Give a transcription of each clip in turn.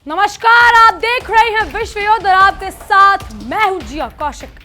नमस्कार, आप देख रहे हैं विश्व युद्ध और आपके साथ मैं हूं जिया कौशिक।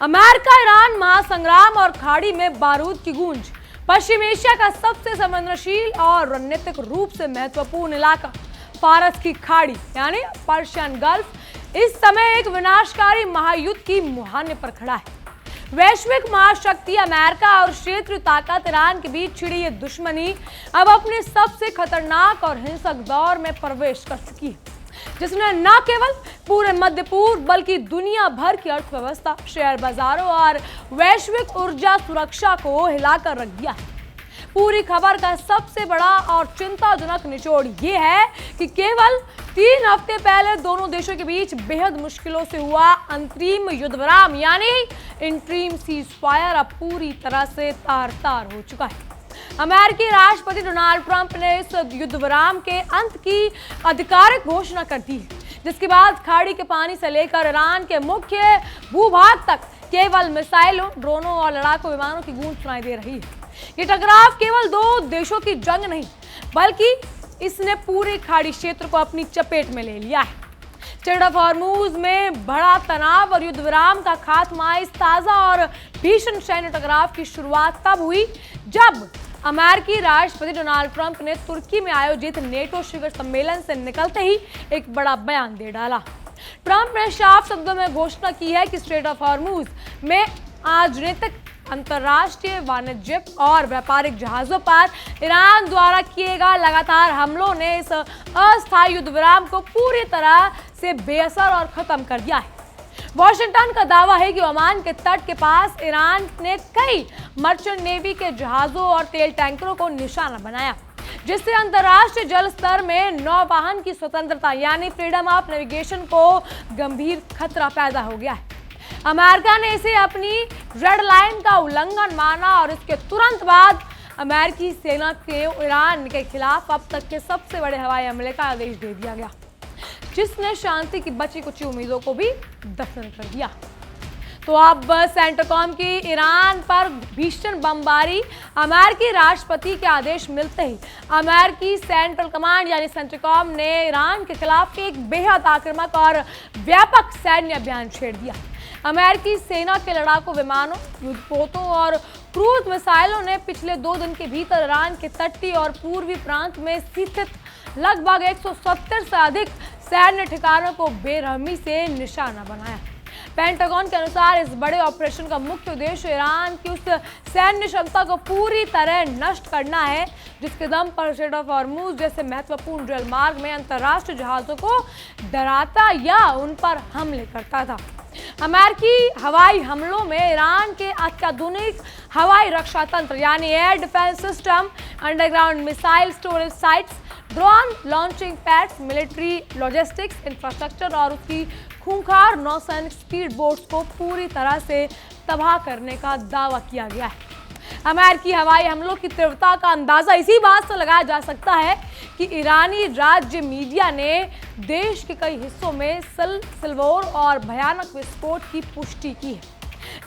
अमेरिका ईरान महासंग्राम और खाड़ी में बारूद की गूंज। पश्चिम एशिया का सबसे संवेदनशील और रणनीतिक रूप से महत्वपूर्ण इलाका फारस की खाड़ी यानी पर्शियन गल्फ इस समय एक विनाशकारी महायुद्ध की मुहाने पर खड़ा है। वैश्विक महाशक्ति अमेरिका और क्षेत्रीय ताकत ईरान के बीच छिड़ी ये दुश्मनी अब अपने सबसे खतरनाक और हिंसक दौर में प्रवेश कर चुकी है, जिसने न केवल पूरे मध्य पूर्व बल्कि दुनिया भर की अर्थव्यवस्था, शेयर बाजारों और वैश्विक ऊर्जा सुरक्षा को हिलाकर रख दिया है। पूरी खबर का सबसे बड़ा और चिंताजनक निचोड़ ये है कि केवल 3 हफ्ते पहले दोनों देशों के बीच बेहद मुश्किलों से हुआ अंतरिम युद्ध विराम यानी इंटरिम सीज फायर अब पूरी तरह से तार-तार हो चुका है। अमेरिकी राष्ट्रपति डोनाल्ड ट्रंप ने इस युद्ध विराम के अंत की आधिकारिक घोषणा कर दी है, जिसके बाद खाड़ी के पानी से लेकर ईरान के मुख्य भूभाग तक केवल मिसाइलों, ड्रोनों और लड़ाकू विमानों की गूंज सुनाई दे रही है। ये टकराव केवल 2 देशों की जंग नहीं, बल्कि इसने पूरे खाड़ी क्षेत्र को अपनी चपेट में ले लिया है। स्ट्रेट ऑफ हॉर्मुज में बड़ा तनाव और युद्ध विराम का खात्मा इस ताजा और भीषण सैन्य टकराव की शुरुआत तब हुई जब अमेरिकी राष्ट्रपति डोनाल्ड ट्रंप ने तुर्की में आयोजित नेटो शिखर सम्मेलन से निकलते ही एक बड़ा बयान दे डाला। ट्रंप ने साफ शब्दों में घोषणा की है कि स्ट्रेट ऑफ हॉर्मुज में राजनीतिक, अंतर्राष्ट्रीय, वाणिज्यिक और व्यापारिक जहाजों पर ईरान द्वारा किए गए लगातार हमलों ने इस अस्थायी युद्ध विराम को पूरी तरह से बेअसर और खत्म कर दिया है। वॉशिंगटन का दावा है कि ओमान के तट के पास ईरान ने कई मर्चेंट नेवी के जहाजों और तेल टैंकरों को निशाना बनाया, जिससे अंतर्राष्ट्रीय जल स्तर में नौवहन की स्वतंत्रता यानी फ्रीडम ऑफ नेविगेशन को गंभीर खतरा पैदा हो गया है। अमेरिका ने इसे अपनी रेड लाइन का उल्लंघन माना और इसके तुरंत बाद अमेरिकी सेना के ईरान के खिलाफ अब तक के सबसे बड़े हवाई हमले का आदेश दे दिया गया, जिसने शांति की बची कुछ उम्मीदों को भी दफन कर दिया। तो अब सेंट्रकॉम की ईरान पर भीषण बमबारी। अमेरिकी राष्ट्रपति के आदेश मिलते ही अमेरिकी सेंट्रल कमांड यानी सेंट्रकॉम ने ईरान के खिलाफ एक बेहद आक्रामक और व्यापक सैन्य अभियान छेड़ दिया। अमेरिकी सेना के लड़ाकू विमानों, युद्धपोतों और क्रूज मिसाइलों ने पिछले 2 दिन के भीतर ईरान के तटीय और पूर्वी प्रांत में स्थित लगभग 170 से अधिक सैन्य ठिकानों को बेरहमी से निशाना बनाया। पेंटागन के अनुसार इस बड़े ऑपरेशन का मुख्य उद्देश्य ईरान की उस सैन्य क्षमता को पूरी तरह नष्ट करना है, जिसके दम पर स्ट्रेट ऑफ हॉर्मुज जैसे महत्वपूर्ण रेल मार्ग में अंतर्राष्ट्रीय जहाजों को डराता या उन पर हमले करता था। अमेरिकी हवाई हमलों में ईरान के अत्याधुनिक हवाई रक्षा तंत्र यानी air defence system, underground missile storage sites, drone launching pads, military logistics infrastructure और उसकी खूंखार नौसैनिक स्पीड बोट्स को पूरी तरह से तबाह करने का दावा किया गया है। अमेरिकी हवाई हमलों की तीव्रता का अंदाजा इसी बात से लगाया जा सकता है कि ईरानी राज्य मीडिया ने देश के कई हिस्सों में सिलवोर और भयानक विस्फोट की पुष्टि की है।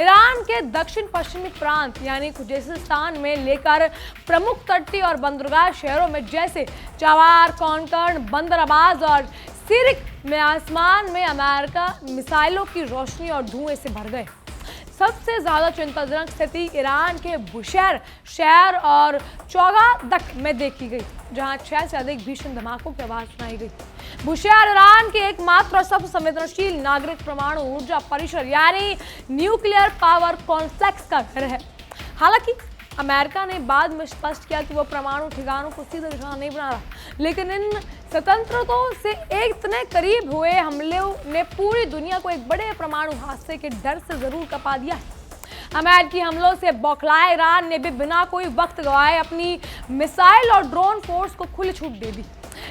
ईरान के दक्षिण पश्चिमी प्रांत यानी खुजेस्तान में लेकर प्रमुख तटीय और बंदरगाह शहरों में जैसे चावार, कॉनकर्ड, बंदर अब्बास और सिरिक में आसमान में अमेरिका मिसाइलों की रोशनी और धुएं से भर गए। सबसे ज्यादा चिंताजनक स्थिति ईरान के बुशैर शहर और चौगादक में देखी गई, जहां 6 से अधिक भीषण धमाकों की आवाज सुनाई गई। बुशैर ईरान के एकमात्र सबसे संवेदनशील नागरिक परमाणु ऊर्जा परिसर यानी न्यूक्लियर पावर कॉम्प्लेक्स का घर है। हालांकि अमेरिका ने बाद में स्पष्ट किया कि वो परमाणु ठिकानों को सीधा निशाना नहीं बना रहा, लेकिन इन स्वतंत्रताओं से इतने करीब हुए हमलों ने पूरी दुनिया को एक बड़े परमाणु हादसे के डर से जरूर कपा दिया है। अमेरिकी हमलों से बौखलाए ईरान ने भी बिना कोई वक्त गवाए अपनी मिसाइल और ड्रोन फोर्स को खुली छूट दे दी।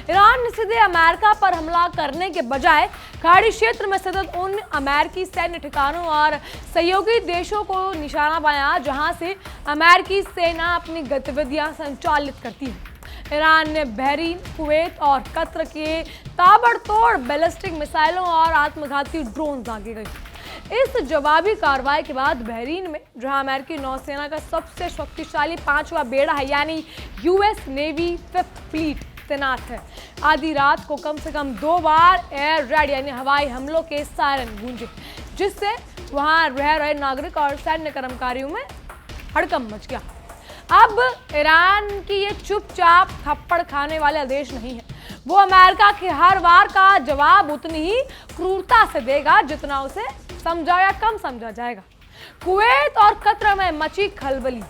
ईरान ने सीधे अमेरिका पर हमला करने के बजाय खाड़ी क्षेत्र में स्थित उन अमेरिकी सैन्य ठिकानों और सहयोगी देशों को निशाना बनाया जहां से अमेरिकी सेना अपनी गतिविधियां संचालित करती है। ईरान ने बहरीन, कुवैत और कतर के ताबड़तोड़ बैलिस्टिक मिसाइलों और आत्मघाती ड्रोन दागे गए। इस जवाबी कार्रवाई के बाद बहरीन में, जहां अमेरिकी नौसेना का सबसे शक्तिशाली 5वां बेड़ा है यानी यूएस नेवी 5th फ्लीट तैनात है, आधी रात को कम से कम 2 बार एयर रेड यानी हवाई हमलों के सायरन गूंजे, जिससे वहां रह रहे नागरिक और सैन्य कर्मचारियों में हड़कंप मच गया। अब ईरान की ये चुपचाप थप्पड़ खाने वाला देश नहीं है, वो अमेरिका के हर वार का जवाब उतनी ही क्रूरता से देगा जितना उसे समझा या कम समझा जाएगा। कुवैत और कतर में मची खलबली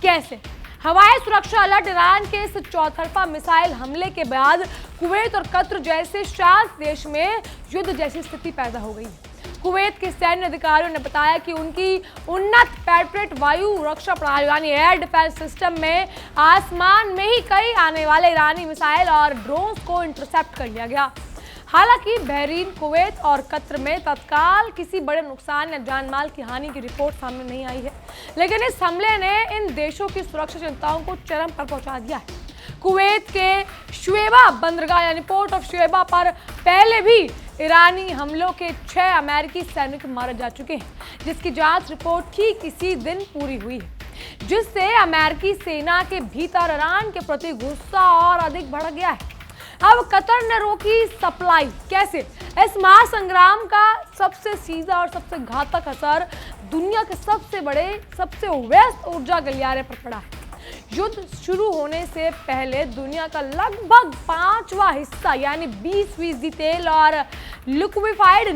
कैसे? हवाई सुरक्षा अलर्ट। ईरान के इस चौतरफा मिसाइल हमले के बाद कुवैत और कतर जैसे शांत देश में युद्ध जैसी स्थिति पैदा हो गई है। कुवैत के सैन्य अधिकारियों ने बताया कि उनकी उन्नत पैट्रियट वायु रक्षा प्रणाली यानी एयर डिफेंस सिस्टम में आसमान में ही कई आने वाले ईरानी मिसाइल और ड्रोन्स को इंटरसेप्ट कर लिया गया। हालांकि बहरीन, कुवैत और कतर में तत्काल किसी बड़े नुकसान या जानमाल की हानि की रिपोर्ट सामने नहीं आई है, लेकिन इस हमले ने इन देशों की सुरक्षा चिंताओं को चरम पर पहुंचा दिया है। कुवैत के शुएबा बंदरगाह यानी पोर्ट ऑफ शुएबा पर पहले भी ईरानी हमलों के 6 अमेरिकी सैनिक मारे जा चुके हैं, जिसकी जांच रिपोर्ट ठीक इसी दिन पूरी हुई है, जिससे अमेरिकी सेना के भीतर ईरान के प्रति गुस्सा और अधिक बढ़ गया है। अब कतर ने रोकी सप्लाई कैसे? इस महासंग्राम का सबसे सीधा और सबसे घातक असर दुनिया के सबसे बड़े, सबसे व्यस्त ऊर्जा गलियारे पर पड़ा है। युद्ध शुरू होने से पहले दुनिया का लगभग 5वां हिस्सा यानी 20% तेल और लिक्विफाइड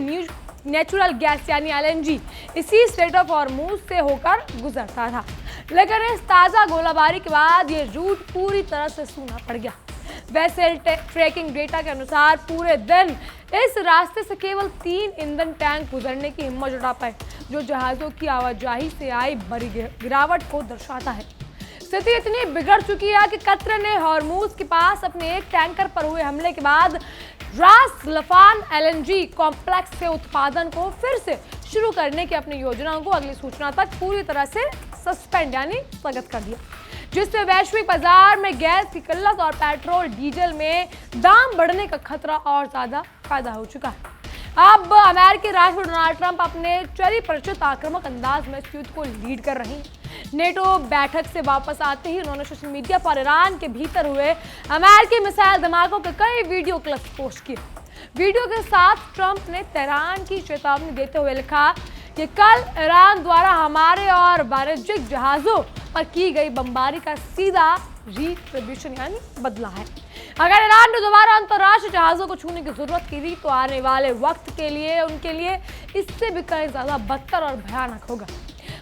नेचुरल गैस यानी LNG इसी स्ट्रेट ऑफ हॉर्मुज से होकर गुजरता था, लेकिन इस ताज़ा गोलाबारी के बाद ये रूट पूरी तरह से सूना पड़ गया। वेसल ट्रैकिंग डेटा के अनुसार पूरे दिन इस रास्ते से केवल 3 ईंधन टैंक गुजरने की हिम्मत जुटा पाए, जो जहाजों की आवाजाही से आई बड़ी गिरावट को दर्शाता है। स्थिति इतनी बिगड़ चुकी है कि कतर ने हॉर्मुज के पास अपने एक टैंकर पर हुए हमले के बाद रास लफान LNG कॉम्प्लेक्स से उत्पादन को फिर से शुरू करने की अपनी योजनाओं को अगली सूचना तक पूरी तरह से सस्पेंड यानी स्थगित कर दिया, जिससे वैश्विक बाजार में गैस की किल्लत और पेट्रोल डीजल में दाम बढ़ने का खतरा और ज्यादा पैदा हो चुका है। अब अमेरिकी राष्ट्रपति डोनाल्ड ट्रंप अपने चरित्रचित आक्रामक अंदाज में इस युद्ध को लीड कर रहे हैं। नेटो बैठक से वापस आते ही उन्होंने सोशल मीडिया पर ईरान के भीतर हुए अमेरिकी मिसाइल धमाकों के कई वीडियो क्लिप्स पोस्ट किए। वीडियो के साथ ट्रंप ने तेहरान की चेतावनी देते हुए लिखा कि कल ईरान द्वारा हमारे और वाणिज्यिक जहाजों पर की गई बमबारी का सीधा रिट्रिब्यूशन यानी बदला है। अगर ईरान ने दोबारा अंतर्राष्ट्रीय जहाजों को छूने की जरूरत की तो आने वाले वक्त के लिए उनके लिए इससे भी कहीं ज्यादा बदतर और भयानक होगा।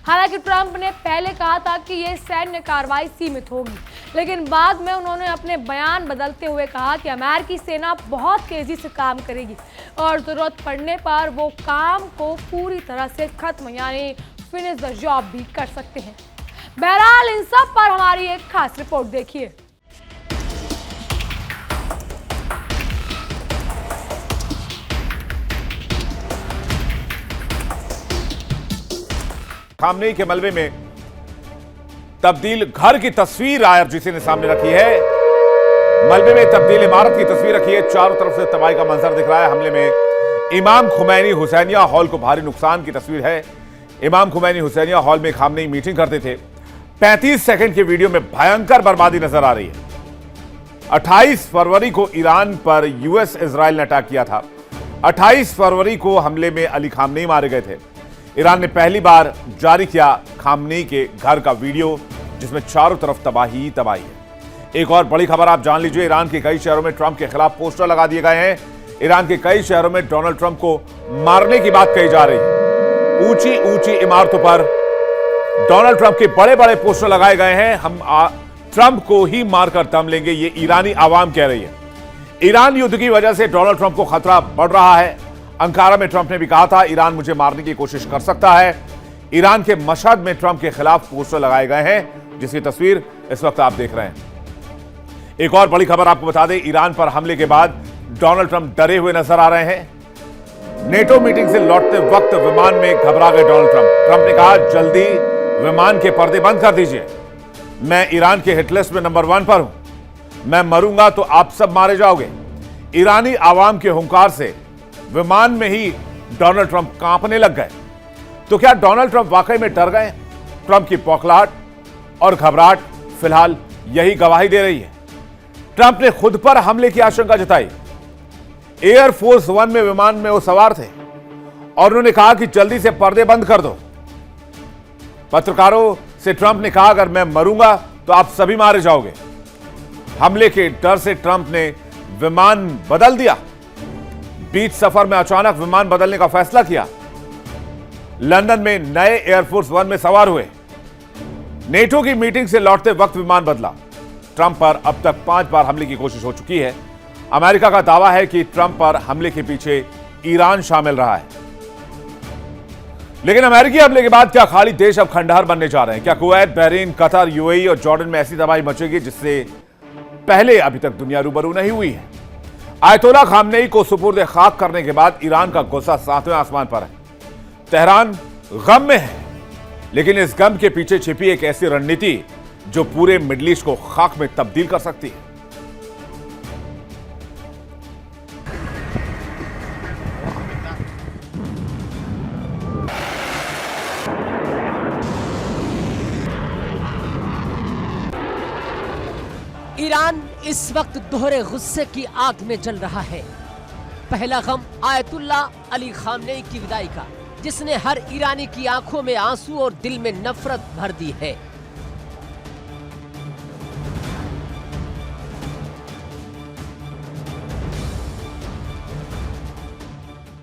हालांकि ट्रंप ने पहले कहा था कि यह सैन्य कार्रवाई सीमित होगी, लेकिन बाद में उन्होंने अपने बयान बदलते हुए कहा कि अमेरिकी सेना बहुत तेजी से काम करेगी और जरूरत पड़ने पर वो काम को पूरी तरह से खत्म यानी फिनिश द जॉब भी कर सकते हैं। बहरहाल इन सब पर हमारी एक खास रिपोर्ट देखिए। खामनेई के मलबे में तब्दील घर की तस्वीर IRGC ने सामने रखी है। मलबे में तब्दील इमारत की तस्वीर रखी है। चारों तरफ से तबाही का मंजर दिख रहा है। हमले में इमाम खुमैनी हुसैनिया हॉल को भारी नुकसान की तस्वीर है। इमाम खुमैनी हुसैनिया हॉल में खामनेई मीटिंग करते थे। 35 सेकंड के वीडियो में भयंकर बर्बादी नजर आ रही है। 28 फरवरी को ईरान पर US इजराइल ने अटैक किया था। 28 फरवरी को हमले में अली खामनेई मारे गए थे। ईरान ने पहली बार जारी किया खामनेई के घर का वीडियो, जिसमें चारों तरफ तबाही तबाही है। एक और बड़ी खबर आप जान लीजिए। ईरान के कई शहरों में ट्रंप के खिलाफ पोस्टर लगा दिए गए हैं। ईरान के कई शहरों में डोनाल्ड ट्रंप को मारने की बात कही जा रही है। ऊंची ऊंची इमारतों पर डोनाल्ड ट्रंप के बड़े बड़े पोस्टर लगाए गए हैं। हम ट्रंप को ही मारकर दम लेंगे, ये ईरानी आवाम कह रही है। ईरान युद्ध की वजह से डोनाल्ड ट्रंप को खतरा बढ़ रहा है। अंकारा में ट्रंप ने भी कहा था ईरान मुझे मारने की कोशिश कर सकता है। ईरान के मशहद में ट्रंप के खिलाफ पोस्टर लगाए गए हैं, जिसकी तस्वीर इस वक्त आप देख रहे हैं। एक और बड़ी खबर आपको बता दें, ईरान पर हमले के बाद डोनाल्ड ट्रंप डरे हुए नजर आ रहे हैं। नेटो मीटिंग से लौटते वक्त विमान में घबरा गए डोनाल्ड ट्रंप। ट्रंप ने कहा, जल्दी विमान के पर्दे बंद कर दीजिए, मैं ईरान के हिट लिस्ट में नंबर 1 पर हूं, मैं मरूंगा तो आप सब मारे जाओगे। ईरानी आवाम के हुंकार से विमान में ही डोनाल्ड ट्रंप कांपने लग गए। तो क्या डोनाल्ड ट्रंप वाकई में डर गए? ट्रंप की बौखलाहट और घबराहट फिलहाल यही गवाही दे रही है। ट्रंप ने खुद पर हमले की आशंका जताई। एयरफोर्स 1 में विमान में वो सवार थे और उन्होंने कहा कि जल्दी से पर्दे बंद कर दो। पत्रकारों से ट्रंप ने कहा, अगर मैं मरूंगा तो आप सभी मारे जाओगे। हमले के डर से ट्रंप ने विमान बदल दिया। बीच सफर में अचानक विमान बदलने का फैसला किया। लंदन में नए एयरफोर्स 1 में सवार हुए। नेटो की मीटिंग से लौटते वक्त विमान बदला। ट्रंप पर अब तक 5 बार हमले की कोशिश हो चुकी है। अमेरिका का दावा है कि ट्रंप पर हमले के पीछे ईरान शामिल रहा है। लेकिन अमेरिकी हमले के बाद क्या खाली देश अब खंडहर बनने जा रहे हैं? क्या कुवैत, बहरीन, कतर, यूएई और जॉर्डन में ऐसी तबाही मचेगी जिससे पहले अभी तक दुनिया रूबरू नहीं हुई है? आयतोला खामनेई को सुपुर्द खाक करने के बाद ईरान का गुस्सा 7वें आसमान पर है। तेहरान गम में है, लेकिन इस गम के पीछे छिपी एक ऐसी रणनीति जो पूरे मिडिल ईस्ट को खाक में तब्दील कर सकती है। ईरान इस वक्त दोहरे गुस्से की आग में जल रहा है। पहला गम आयतुल्ला अली खामनेई की विदाई का, जिसने हर ईरानी की आंखों में आंसू और दिल में नफरत भर दी है।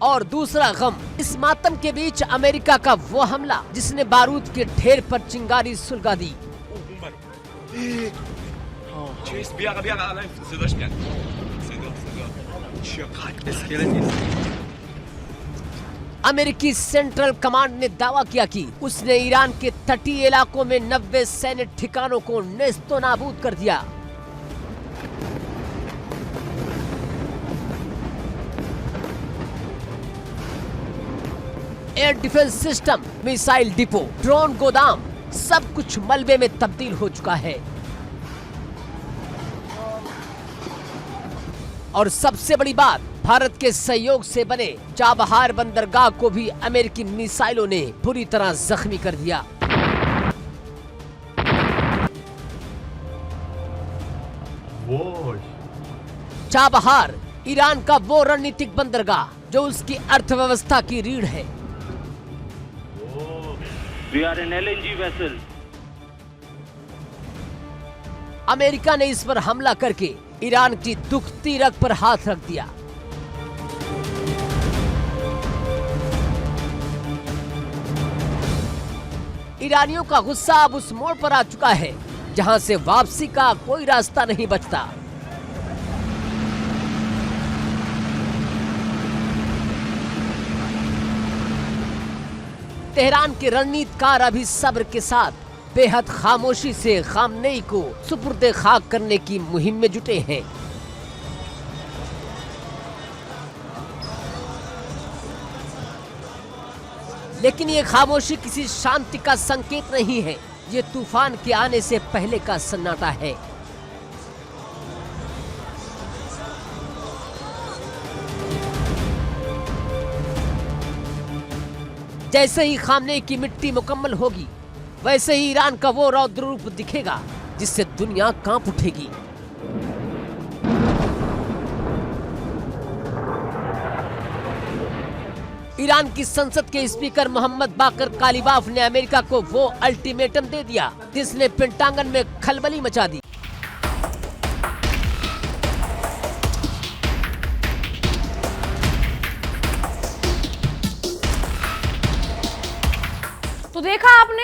और दूसरा गम इस मातम के बीच अमेरिका का वो हमला जिसने बारूद के ढेर पर चिंगारी सुलगा दी। अमेरिकी सेंट्रल कमांड ने दावा किया कि उसने ईरान के तटीय इलाकों में 90 सैन्य ठिकानों को नेस्तो नाबूद कर दिया। Air defence system, missile depot, drone गोदाम, सब कुछ मलबे में तब्दील हो चुका है। और सबसे बड़ी बात, भारत के सहयोग से बने चाबहार बंदरगाह को भी अमेरिकी मिसाइलों ने बुरी तरह जख्मी कर दिया। चाबहार ईरान का वो रणनीतिक बंदरगाह जो उसकी अर्थव्यवस्था की रीढ़ है। We are an LNG vessel. America ने इस पर हमला करके ईरान की दुखती रग पर हाथ रख दिया। ईरानियों का गुस्सा अब उस मोड़ पर आ चुका है जहां से वापसी का कोई रास्ता नहीं बचता। तेहरान के रणनीतिकार अभी सब्र के साथ बेहद खामोशी से खामनेई को सुपुर्दे खाक करने की मुहिम में जुटे हैं। लेकिन ये खामोशी किसी शांति का संकेत नहीं है, ये तूफान के आने से पहले का सन्नाटा है। जैसे ही खामनेई की मिट्टी मुकम्मल होगी, वैसे ही ईरान का वो रौद्र रूप दिखेगा जिससे दुनिया कांप उठेगी। ईरान की संसद के स्पीकर मोहम्मद बाकर कालिबाफ ने अमेरिका को वो अल्टीमेटम दे दिया जिसने पेंटागन में खलबली मचा दी। तो देखा आपने।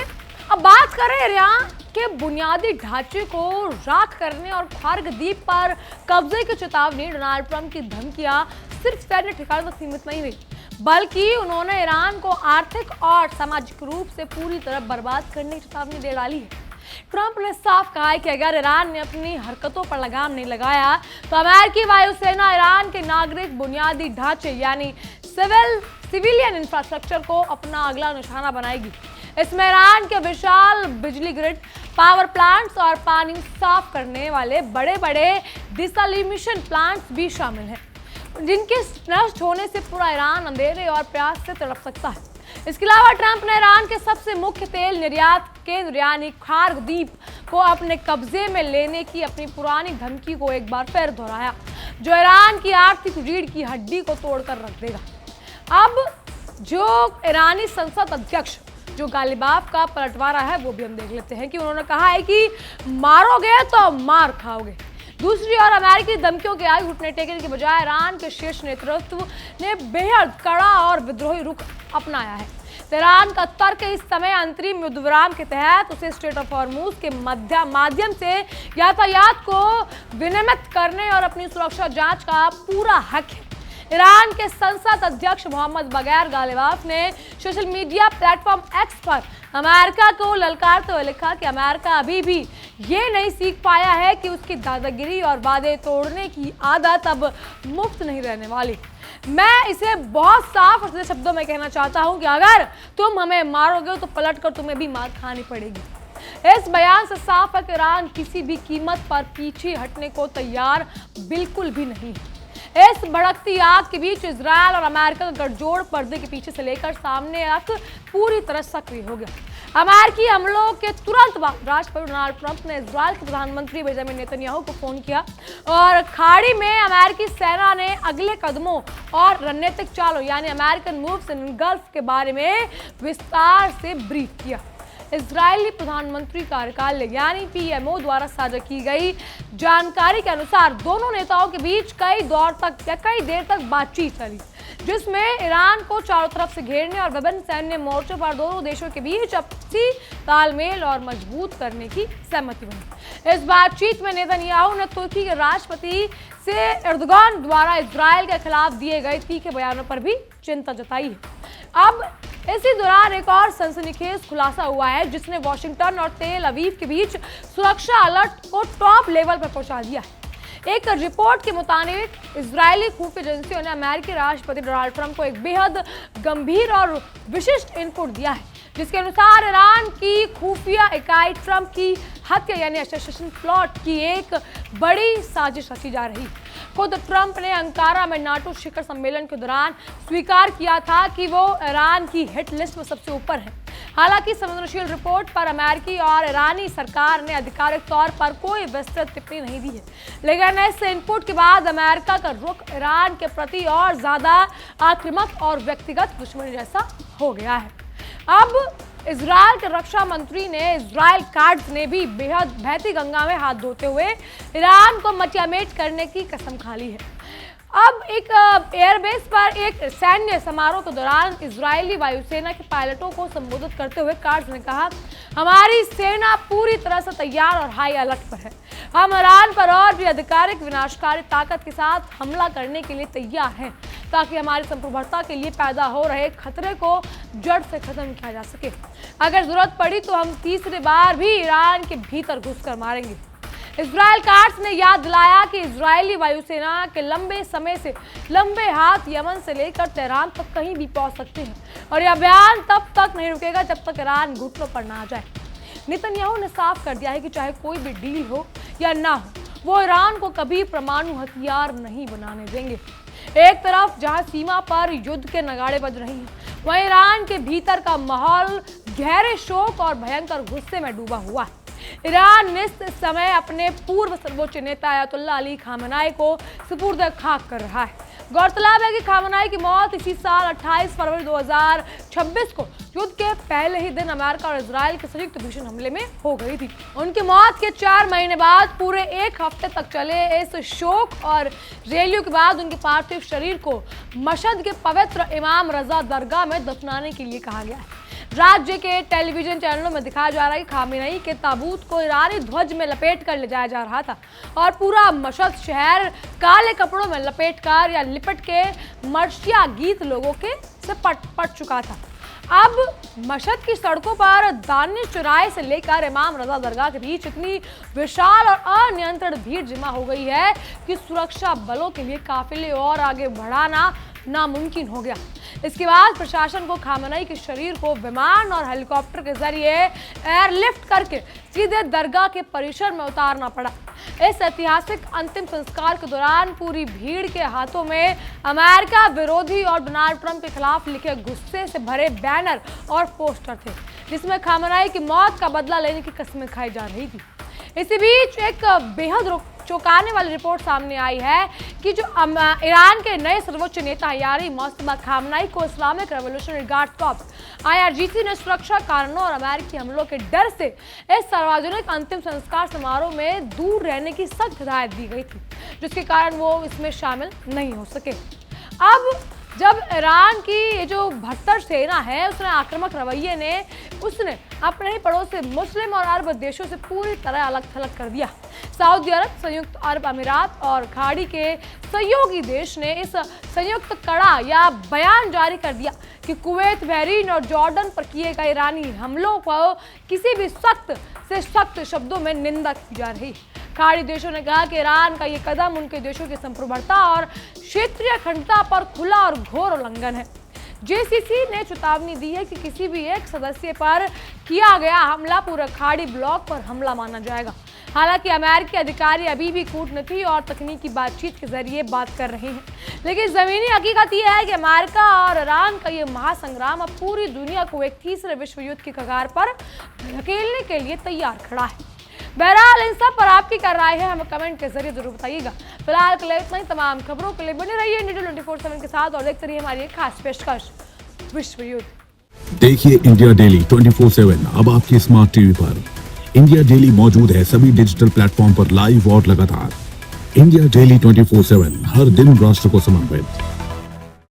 अब बात करें ईरान के बुनियादी ढांचे को राख करने और खार्ग द्वीप पर कब्जे की चेतावनी। डोनाल्ड ट्रंप की धमकियां सिर्फ सैन्य ठिकानों तक सीमित नहीं रही, बल्कि उन्होंने ईरान को आर्थिक और सामाजिक रूप से पूरी तरह बर्बाद करने की चेतावनी दे डाली है। ट्रंप ने साफ कहा है कि अगर ईरान ने अपनी हरकतों पर लगाम नहीं लगाया तो अमेरिकी वायुसेना ईरान के नागरिक बुनियादी ढांचे यानी सिविलियन इंफ्रास्ट्रक्चर को अपना अगला निशाना बनाएगी। इसमें ईरान के विशाल बिजली ग्रिड, पावर प्लांट्स और पानी साफ करने वाले बड़े बड़े डिसैलिनेशन प्लांट्स भी शामिल हैं, जिनके नष्ट होने से पूरा ईरान अंधेरे और प्यास से तड़प सकता है। इसके अलावा ट्रंप ने ईरान के सबसे मुख्य तेल निर्यात केंद्र यानी खार्ग द्वीप को अपने कब्जे में लेने की अपनी पुरानी धमकी को एक बार फिर दोहराया, जो ईरान की आर्थिक रीढ़ की हड्डी को तोड़कर रख देगा। अब जो ईरानी संसद अध्यक्ष जो गालिबाफ का पलटवारा है वो भी हम देख लेते हैं कि उन्होंने कहा है कि मारोगे तो मार खाओगे। दूसरी ओर अमेरिकी धमकियों के आगे घुटने टेकने के बजाय ईरान के शीर्ष नेतृत्व ने बेहद कड़ा और विद्रोही रुख अपनाया है। ईरान का तर्क इस समय अंतरिम युद्ध विराम के तहत उसे स्ट्रेट ऑफ हॉर्मुज के माध्यम से यातायात को विनियमित करने और अपनी सुरक्षा जांच का पूरा हक है। ईरान के संसद अध्यक्ष मोहम्मद बगैर गालिबाफ ने सोशल मीडिया प्लेटफॉर्म एक्स पर अमेरिका को ललकारते हुए लिखा कि अमेरिका अभी भी ये नहीं सीख पाया है कि उसकी दादागिरी और वादे तोड़ने की आदत अब मुफ्त नहीं रहने वाली। मैं इसे बहुत साफ और सीधे शब्दों में कहना चाहता हूं कि अगर तुम हमें मारोगे तो पलटकर तुम्हें भी मार खानी पड़ेगी। इस बयान से साफ है कि ईरान किसी भी कीमत पर पीछे हटने को तैयार बिल्कुल भी नहीं है। इस भड़कती आग के बीच इजरायल और अमेरिका का गठजोड़ पर्दे के पीछे से लेकर सामने तक पूरी तरह सक्रिय हो गया। अमेरिकी हमलों के तुरंत बाद राष्ट्रपति डोनाल्ड ट्रंप ने इजरायल के प्रधानमंत्री बेंजामिन नेतन्याहू को फोन किया और खाड़ी में अमेरिकी सेना ने अगले कदमों और रणनीतिक चालों यानी अमेरिकन मूव्स इन गल्फ के बारे में विस्तार से ब्रीफ किया। इजरायली प्रधानमंत्री कार्यालय यानी PMO द्वारा साझा की गई जानकारी के अनुसार दोनों नेताओं के बीच कई देर तक बातचीत चली, जिसमें ईरान को चारों तरफ से घेरने और विभिन्न सैन्य मोर्चों पर दोनों देशों के बीच आपसी तालमेल और मजबूत करने की सहमति बनी। इस बातचीत में नेतन्याहू ने तुर्की के राष्ट्रपति से एर्दोगान द्वारा इजरायल के खिलाफ दिए गए तीखे बयानों पर भी चिंता जताई है। अब इसी दौरान एक और सनसनीखेज खुलासा हुआ है, जिसने वॉशिंगटन और तेल अवीव के बीच सुरक्षा अलर्ट को टॉप लेवल पर पहुंचा दिया है। एक रिपोर्ट के मुताबिक इजरायली खुफिया एजेंसियों ने अमेरिकी राष्ट्रपति डोनाल्ड ट्रंप को एक बेहद गंभीर और विशिष्ट इनपुट दिया है, जिसके अनुसार ईरान की खुफिया इकाई ट्रंप की हत्या यानी असैसिनेशन प्लॉट की एक बड़ी साजिश रची जा रही। खुद ट्रंप ने अंकारा में नाटो शिखर सम्मेलन के दौरान स्वीकार किया था कि वो ईरान की हिट लिस्ट में सबसे ऊपर है। हालांकि संवेदनशील रिपोर्ट पर अमेरिकी और ईरानी सरकार ने आधिकारिक तौर पर कोई विस्तृत टिप्पणी नहीं दी है, लेकिन इस इनपुट के बाद अमेरिका का रुख ईरान के प्रति और ज्यादा आक्रामक और व्यक्तिगत दुश्मनी जैसा हो गया है। अब इजरायल के रक्षा मंत्री ने इजरायल कार्ड्स ने भी बेहद बहती गंगा में हाथ धोते हुए ईरान को मटियामेट करने की कसम खा ली है। अब एक एयरबेस पर एक सैन्य समारोह के दौरान इजरायली वायुसेना के पायलटों को संबोधित करते हुए कार्ड्स ने कहा, हमारी सेना पूरी तरह से तैयार और हाई अलर्ट पर है। हम ईरान पर और भी आधिकारिक विनाशकारी ताकत के साथ हमला करने के लिए तैयार हैं, ताकि हमारी संप्रभुता के लिए पैदा हो रहे खतरे को जड़ से खत्म किया जा सके। अगर जरूरत पड़ी तो हम तीसरी बार भी ईरान के भीतर घुसकर मारेंगे। इजरायल कार्ड्स ने याद दिलाया कि इजरायली वायुसेना के लंबे समय से लंबे हाथ यमन से लेकर तेहरान तक कहीं भी पहुंच सकते हैं और यह अभियान तब तक नहीं रुकेगा जब तक ईरान घुटनों पर ना आ जाए। नेतन्याहू ने साफ कर दिया है कि चाहे कोई भी डील हो या ना हो, वो ईरान को कभी परमाणु हथियार नहीं बनाने देंगे। एक तरफ जहां सीमा पर युद्ध के नगाड़े बज रही हैं, वहीं ईरान के भीतर का माहौल गहरे शोक और भयंकर गुस्से में डूबा हुआ है। ईरान इस समय अपने पूर्व सर्वोच्च नेता अयतुल्ला अली खामेनेई को सुपुर्द खाक कर रहा है। गौरतलब है कि खामेनेई की मौत इसी साल 28 फरवरी 2026 को युद्ध के पहले ही दिन अमेरिका और इजरायल के संयुक्त भीषण हमले में हो गई थी। उनकी मौत के 4 महीने बाद पूरे एक हफ्ते तक चले इस शोक और रैलियों के बाद उनके पार्थिव शरीर को मशहद के पवित्र इमाम रजा दरगाह में दफनाने के लिए कहा गया है। राज्य के टेलीविजन चैनलों में दिखाया जा रहा है कि खामेनेई के ताबूत को ईरानी ध्वज में लपेट कर ले जाया जा रहा था और पूरा मशहद शहर काले कपड़ों में लपेटकर या लिपट के मर्शिया गीत लोगों के से पट चुका था। अब मशहद की सड़कों पर दानिश चौराहे से लेकर इमाम रजा दरगाह के बीच इतनी विशाल और अनियंत्रित भीड़ जमा हो गई है कि सुरक्षा बलों के लिए काफिले और आगे बढ़ाना नामुमकिन हो गया। इसके बाद प्रशासन को खामनेई के शरीर को विमान और हेलीकॉप्टर के जरिए एयरलिफ्ट करके सीधे दरगाह के परिसर में उतारना पड़ा। इस ऐतिहासिक अंतिम संस्कार के दौरान पूरी भीड़ के हाथों में अमेरिका विरोधी और डोनाल्ड ट्रंप के खिलाफ लिखे गुस्से से भरे बैनर और पोस्टर थे, जिसमें खामनेई की मौत का बदला लेने की कस्में खाई जा रही थी। इसी बीच एक बेहद चौंकाने वाली रिपोर्ट सामने आई है कि जो ईरान के नए सर्वोच्च नेता यानी मोस्तफा खामनेई को Islamic revolutionary guard corps IRGC ने सुरक्षा कारणों और अमेरिकी हमलों के डर से इस सार्वजनिक अंतिम संस्कार समारोह में दूर रहने की सख्त हिदायत दी गई थी, जिसके कारण वो इसमें शामिल नहीं हो सके। अब जब ईरान की ये जो 72 सेना है उसने आक्रामक रवैये ने उसने अपने ही पड़ोसी मुस्लिम और अरब देशों से पूरी तरह अलग थलग कर दिया। सऊदी अरब, संयुक्त अरब अमीरात और खाड़ी के सहयोगी देश ने इस संयुक्त कड़ा या बयान जारी कर दिया कि कुवैत, बहरीन और जॉर्डन पर किए गए ईरानी हमलों को किसी भी सख्त से सख्त शब्दों में निंदा की जा रही। खाड़ी देशों ने कहा कि ईरान का ये कदम उनके देशों की संप्रभुता और क्षेत्रीय अखंडता पर खुला और घोर उल्लंघन है। JCC ने चेतावनी दी है कि किसी भी एक सदस्य पर किया गया हमला पूरे खाड़ी ब्लॉक पर हमला माना जाएगा। हालांकि अमेरिकी अधिकारी अभी भी कूटनीति और तकनीकी बातचीत के जरिए बात कर रहे हैं, लेकिन जमीनी हकीकत यह है कि अमेरिका और ईरान का ये महासंग्राम अब पूरी दुनिया को एक तीसरे विश्व युद्ध की कगार पर धकेलने के लिए तैयार खड़ा है। बहरहाल इन सब पर आपकी क्या राय है, हमें कमेंट के जरिए जरूर बताइएगा। फिलहाल के लिए इतना ही। तमाम खबरों के लिए बने रहिए इंडिया 24/7 के साथ और देखते रहिए हमारी एक खास पेशकश विश्व युद्ध। देखिए इंडिया डेली 24/7 अब आपके स्मार्ट टीवी पर। इंडिया डेली मौजूद है सभी डिजिटल प्लेटफॉर्म पर लाइव और लगातार। इंडिया डेली 24/7 हर दिन राष्ट्र को समर्पित।